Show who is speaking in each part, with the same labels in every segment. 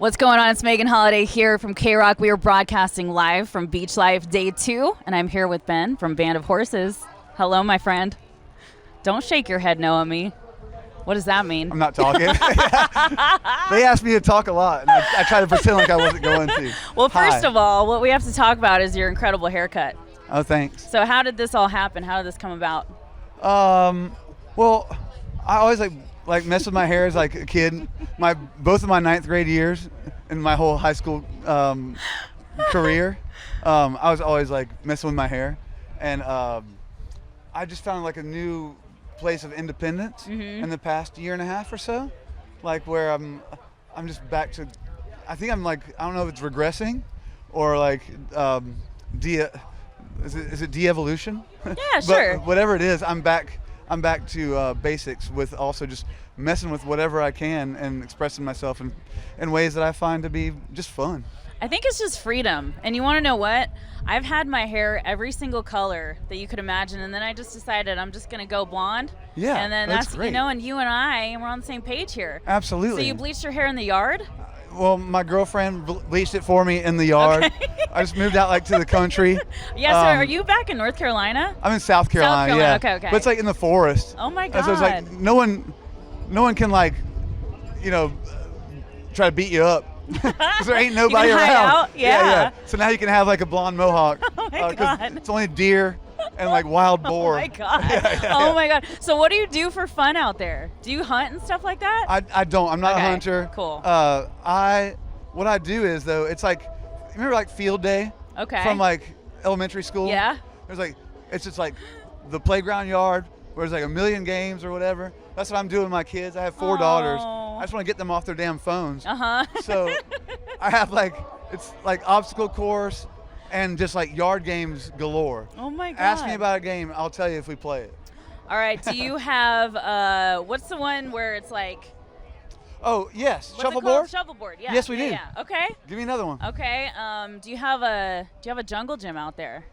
Speaker 1: What's going on? It's Megan Holiday here from KROQ. We are broadcasting live from Beach Life Day 2, and I'm here with Ben from Band of Horses. Hello, my friend. Don't shake your head no at me. What does that mean?
Speaker 2: I'm not talking. They asked me to talk a lot, and I try to pretend like I wasn't going to.
Speaker 1: Well, first
Speaker 2: Hi.
Speaker 1: of all, what we have to talk about is your incredible haircut.
Speaker 2: Oh, thanks.
Speaker 1: So how did this all happen? How did this come about?
Speaker 2: Well, I always like mess with my hair as like a kid. Both of my ninth grade years and my whole high school career, I was always like messing with my hair, and I just found like a new place of independence in the past year and a half or so, like where I'm just back to. I think I'm like, I don't know if it's regressing or like is it de-evolution?
Speaker 1: Yeah, sure.
Speaker 2: But whatever it is, I'm back to basics with also just messing with whatever I can and expressing myself in ways that I find to be just fun.
Speaker 1: I think it's just freedom. And you want to know what? I've had my hair every single color that you could imagine, and then I just decided I'm just going to go blonde.
Speaker 2: Yeah,
Speaker 1: and then
Speaker 2: that's great.
Speaker 1: and you and I, we're on the same page here.
Speaker 2: Absolutely.
Speaker 1: So you bleached your hair in the yard?
Speaker 2: Well, my girlfriend bleached it for me in the yard.
Speaker 1: Okay.
Speaker 2: I just moved out like to the country.
Speaker 1: Yeah, so are you back in North Carolina?
Speaker 2: I'm in South Carolina, yeah.
Speaker 1: Okay.
Speaker 2: But it's like in the forest.
Speaker 1: Oh my
Speaker 2: And
Speaker 1: God.
Speaker 2: so it's like no one can like, try to beat you up. Because there ain't nobody
Speaker 1: You can hide
Speaker 2: around.
Speaker 1: out? Yeah.
Speaker 2: So now you can have like a blonde mohawk.
Speaker 1: Oh my God.
Speaker 2: It's only deer and like wild boar.
Speaker 1: Oh my God.
Speaker 2: Yeah.
Speaker 1: My God. So what do you do for fun out there? Do you hunt and stuff like that?
Speaker 2: I don't. I'm not
Speaker 1: Okay,
Speaker 2: a hunter.
Speaker 1: cool.
Speaker 2: What I do is though, it's like, remember like field day?
Speaker 1: Okay.
Speaker 2: From like elementary school?
Speaker 1: Yeah.
Speaker 2: It's just like the playground yard where there's like a million games or whatever. That's what I'm doing with my kids. I have 4 daughters.
Speaker 1: Aw.
Speaker 2: I just want to get them off their damn phones.
Speaker 1: Uh-huh.
Speaker 2: So I have it's like obstacle course and just like yard games galore.
Speaker 1: Oh my God.
Speaker 2: Ask me about a game, I'll tell you if we play it.
Speaker 1: All right. Do you have what's the one where it's like
Speaker 2: Oh, yes.
Speaker 1: what's it
Speaker 2: Shuffleboard?
Speaker 1: called? Shuffleboard. Yeah.
Speaker 2: Yes, we do.
Speaker 1: Yeah. Okay.
Speaker 2: Give me another one.
Speaker 1: Okay. Do you have a jungle gym out there?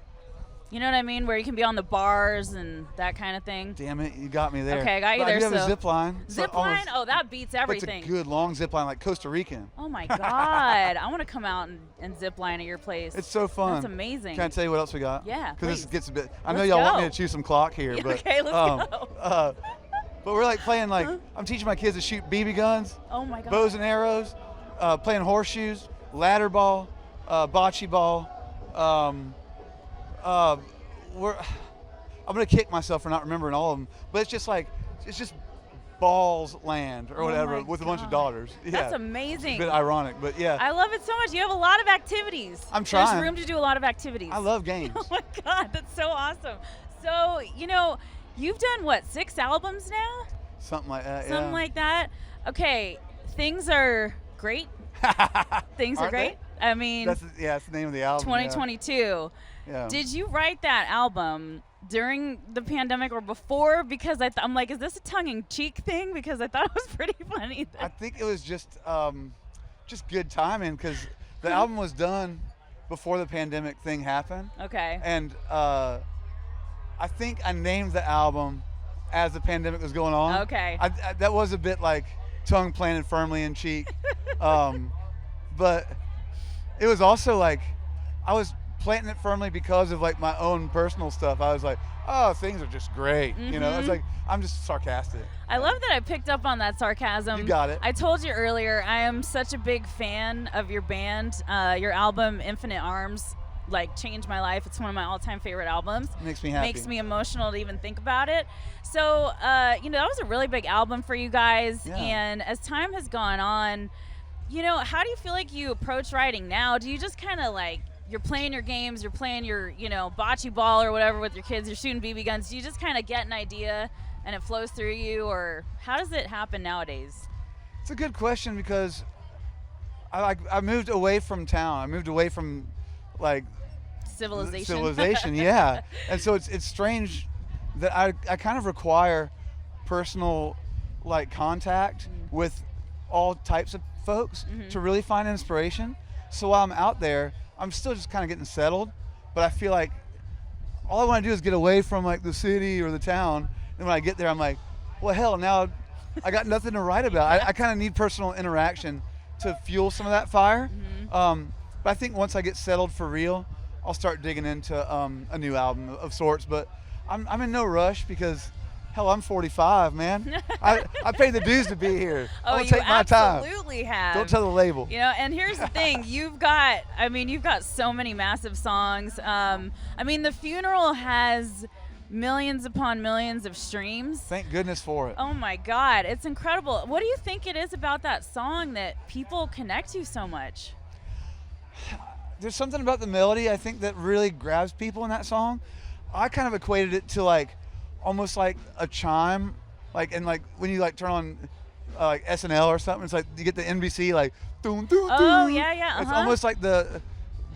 Speaker 1: You know what I mean, where you can be on the bars and that kind of thing.
Speaker 2: Damn it, you got me there.
Speaker 1: Okay, I got you
Speaker 2: But
Speaker 1: there.
Speaker 2: I do have
Speaker 1: So
Speaker 2: a zip line.
Speaker 1: zip line? Oh, that beats
Speaker 2: It's
Speaker 1: everything.
Speaker 2: a good long zip line, like Costa Rican.
Speaker 1: Oh my God! I want to come out and zip line at your place.
Speaker 2: It's so fun.
Speaker 1: That's amazing.
Speaker 2: Can I tell you what else we got?
Speaker 1: Yeah,
Speaker 2: Because this
Speaker 1: please.
Speaker 2: gets a bit. I know
Speaker 1: Let's
Speaker 2: y'all want
Speaker 1: go.
Speaker 2: me to chew some clock here,
Speaker 1: Yeah,
Speaker 2: but
Speaker 1: okay, let's go.
Speaker 2: But we're like playing I'm teaching my kids to shoot BB guns,
Speaker 1: Oh my God!
Speaker 2: bows and arrows, playing horseshoes, ladder ball, bocce ball. I'm gonna kick myself for not remembering all of them, but it's just balls land or
Speaker 1: Oh
Speaker 2: whatever
Speaker 1: my
Speaker 2: with a bunch of
Speaker 1: God.
Speaker 2: daughters. Yeah.
Speaker 1: That's amazing.
Speaker 2: It's a bit ironic, but yeah.
Speaker 1: I love it so much. You have a lot of activities.
Speaker 2: I'm
Speaker 1: There's
Speaker 2: trying.
Speaker 1: room to do a lot of activities.
Speaker 2: I love games.
Speaker 1: Oh my God, that's so awesome. So you've done what, 6 albums now?
Speaker 2: Something like that.
Speaker 1: Something like that. Okay, things are great. Things are
Speaker 2: Aren't
Speaker 1: great. I mean,
Speaker 2: That's the name of the album.
Speaker 1: 2022.
Speaker 2: Yeah.
Speaker 1: Did you write that album during the pandemic or before? Because I'm like, is this a tongue-in-cheek thing? Because I thought it was pretty funny.
Speaker 2: I think it was just good timing because the album was done before the pandemic thing happened,
Speaker 1: Okay.
Speaker 2: and I think I named the album as the pandemic was going on.
Speaker 1: Okay.
Speaker 2: That was a bit like tongue planted firmly in cheek, but it was also like I was planting it firmly because of like my own personal stuff. I was like, oh, things are just great. It's like I'm just sarcastic.
Speaker 1: I love that I picked up on that sarcasm.
Speaker 2: You got it.
Speaker 1: I told you earlier, I am such a big fan of your band. Your album, Infinite Arms, changed my life. It's one of my all-time favorite albums.
Speaker 2: Makes me happy.
Speaker 1: Makes me emotional to even think about it. So, that was a really big album for you guys.
Speaker 2: Yeah.
Speaker 1: And as time has gone on, how do you feel like you approach writing now? Do you just kind of you're playing your games, you're playing your, bocce ball or whatever with your kids, you're shooting BB guns. Do you just kind of get an idea and it flows through you, or how does it happen nowadays?
Speaker 2: It's a good question because I moved away from town. I moved away from
Speaker 1: Civilization.
Speaker 2: Yeah. And so it's strange that I kind of require personal contact with all types of folks to really find inspiration. So while I'm out there, I'm still just kind of getting settled, but I feel like all I want to do is get away from the city or the town. And when I get there, I'm like, well, hell, now I got nothing to write about. I kind of need personal interaction to fuel some of that fire. But I think once I get settled for real, I'll start digging into a new album of sorts. But I'm in no rush because, hell, I'm 45, man. I paid the dues to be here.
Speaker 1: Oh,
Speaker 2: I'll
Speaker 1: you
Speaker 2: take my time.
Speaker 1: absolutely have.
Speaker 2: Don't tell the label.
Speaker 1: You know, and here's the thing: you've got so many massive songs. I mean, The Funeral has millions upon millions of streams.
Speaker 2: Thank goodness for it.
Speaker 1: Oh my God, it's incredible. What do you think it is about that song that people connect to so much?
Speaker 2: There's something about the melody, I think, that really grabs people in that song. I kind of equated it to like almost like a chime, like, and like when you like turn on like SNL or something, it's like you get the NBC like doom doom doom.
Speaker 1: Oh yeah.
Speaker 2: It's almost like the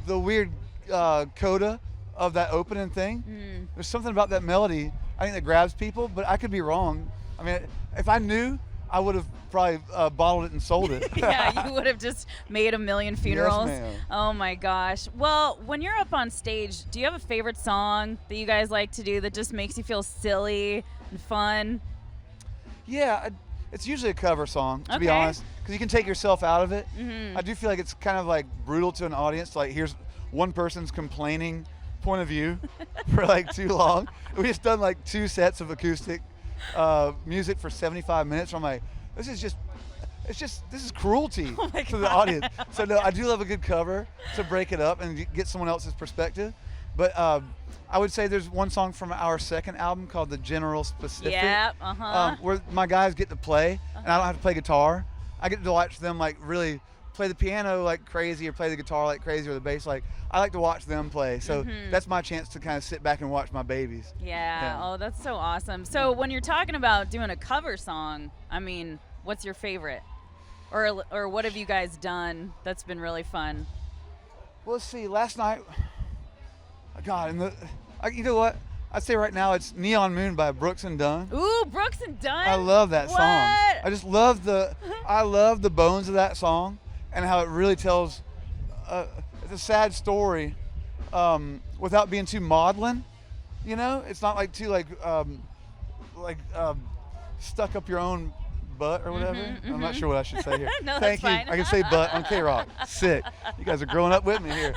Speaker 2: weird coda of that opening thing. There's something about that melody, I think, that grabs people, but I could be wrong. I mean, if I knew, I would have probably bottled it and sold it.
Speaker 1: Yeah, you would have just made a million funerals.
Speaker 2: Yes, ma'am.
Speaker 1: Oh my gosh. Well, when you're up on stage, do you have a favorite song that you guys like to do that just makes you feel silly and fun?
Speaker 2: Yeah, it's usually a cover song, to be
Speaker 1: Okay.
Speaker 2: honest, because you can take yourself out of it. I do feel like it's kind of like brutal to an audience. Like, here's one person's complaining point of view for like too long. We just done like 2 sets of acoustic music for 75 minutes. I'm like, this is cruelty to the audience. So no, I do love a good cover to break it up and get someone else's perspective. But I would say there's one song from our second album called The General Specific.
Speaker 1: Yeah,
Speaker 2: where my guys get to play, and I don't have to play guitar. I get to watch them like really play the piano like crazy, or play the guitar like crazy, or the bass. Like, I like to watch them play. So that's my chance to kind of sit back and watch my babies.
Speaker 1: Yeah. Oh, that's so awesome. So when you're talking about doing a cover song, I mean, what's your favorite? Or what have you guys done that's been really fun?
Speaker 2: Well, let's see. Last night, God, you know what? I'd say right now it's Neon Moon by Brooks and Dunn.
Speaker 1: Ooh, Brooks and Dunn.
Speaker 2: I love that
Speaker 1: What?
Speaker 2: song. I just love I love the bones of that song and how it really tells it's a sad story without being too maudlin. You know, it's not like too stuck up your own butt or whatever. I'm not sure what I should say here.
Speaker 1: No,
Speaker 2: Thank
Speaker 1: that's
Speaker 2: you.
Speaker 1: fine.
Speaker 2: I can say butt on KROQ. Sick. You guys are growing up with me here.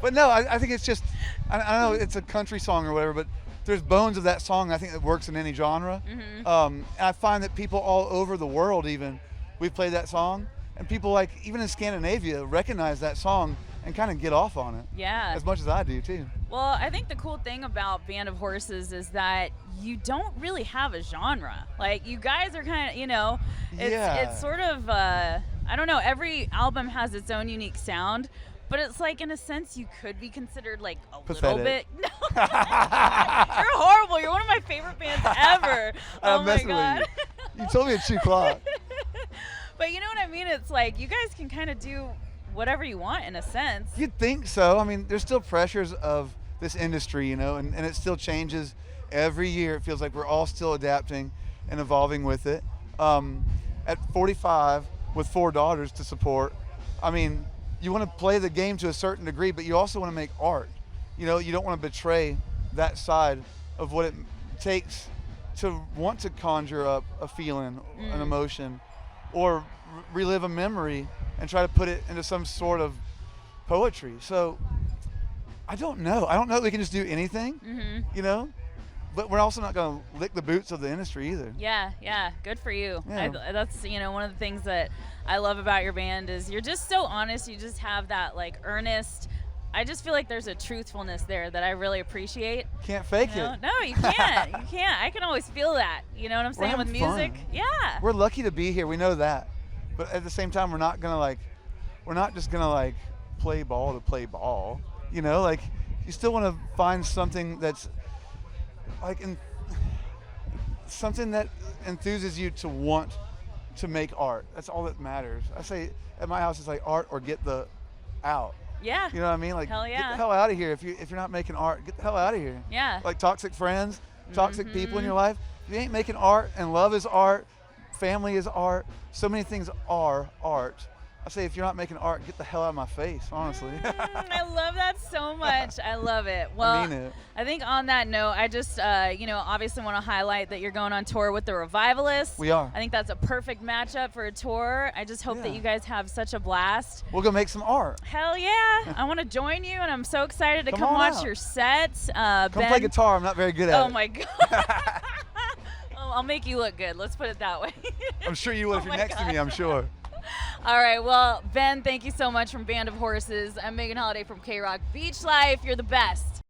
Speaker 2: But no, I think it's just, I know it's a country song or whatever, but there's bones of that song I think that works in any genre. And I find that people all over the world even, we've played that song, and people like, even in Scandinavia, recognize that song and kind of get off on it.
Speaker 1: Yeah.
Speaker 2: As much as I do too.
Speaker 1: Well, I think the cool thing about Band of Horses is that you don't really have a genre. Like, you guys are kind of, you know, it's sort of, I don't know, every album has its own unique sound, but it's like, in a sense, you could be considered like a little bit. No. You're horrible. You're one of my favorite bands ever. Oh my God.
Speaker 2: With you. You told me to chew clock.
Speaker 1: But you know what I mean? It's like, you guys can kind of do whatever you want in a sense.
Speaker 2: You'd think so. I mean, there's still pressures of this industry, you know, and it still changes every year. It feels like we're all still adapting and evolving with it. At 45 with 4 daughters to support, I mean, you want to play the game to a certain degree, but you also want to make art. You know, you don't want to betray that side of what it takes to want to conjure up a feeling, an emotion, or relive a memory and try to put it into some sort of poetry. So I don't know. I don't know if we can just do anything, you know, but we're also not going to lick the boots of the industry either.
Speaker 1: Yeah. Good for you.
Speaker 2: Yeah.
Speaker 1: That's, you know, one of the things that I love about your band is you're just so honest. You just have that like earnest. I just feel like there's a truthfulness there that I really appreciate.
Speaker 2: Can't fake
Speaker 1: it.
Speaker 2: it.
Speaker 1: No, you can't. You can't. I can always feel that. You know what I'm saying?
Speaker 2: We're
Speaker 1: With
Speaker 2: having
Speaker 1: music.
Speaker 2: fun.
Speaker 1: Yeah.
Speaker 2: We're lucky to be here. We know that. But at the same time, we're not just going to play ball to play ball. You know, like, you still want to find something that's like something that enthuses you to want to make art. That's all that matters. I say at my house, it's like art or get the out.
Speaker 1: Yeah.
Speaker 2: You know what I mean? Like,
Speaker 1: hell yeah.
Speaker 2: Get the hell out of here. If you're not making art, get the hell out of here.
Speaker 1: Yeah.
Speaker 2: Like toxic friends, toxic people in your life. If you ain't making art, and love is art, family is art, so many things are art. I say, if you're not making art, get the hell out of my face, honestly.
Speaker 1: I love that so much. I love it. Well,
Speaker 2: I mean it.
Speaker 1: I think on that note, I just, obviously want to highlight that you're going on tour with the Revivalists.
Speaker 2: We are.
Speaker 1: I think that's a perfect matchup for a tour. I just hope that
Speaker 2: Yeah.
Speaker 1: you guys have such a blast.
Speaker 2: We'll go make some art.
Speaker 1: Hell yeah. I want to join you, and I'm so excited to
Speaker 2: Come
Speaker 1: come
Speaker 2: on
Speaker 1: watch
Speaker 2: out.
Speaker 1: your set.
Speaker 2: Come
Speaker 1: Ben,
Speaker 2: play guitar. I'm not very good at
Speaker 1: oh
Speaker 2: it.
Speaker 1: my God. Oh, I'll make you look good. Let's put it that way.
Speaker 2: I'm sure you would
Speaker 1: Oh
Speaker 2: if you're
Speaker 1: my
Speaker 2: next to
Speaker 1: God.
Speaker 2: me, I'm sure.
Speaker 1: All right. Well, Ben, thank you so much from Band of Horses. I'm Megan Holiday from KROQ. Beach Life, you're the best.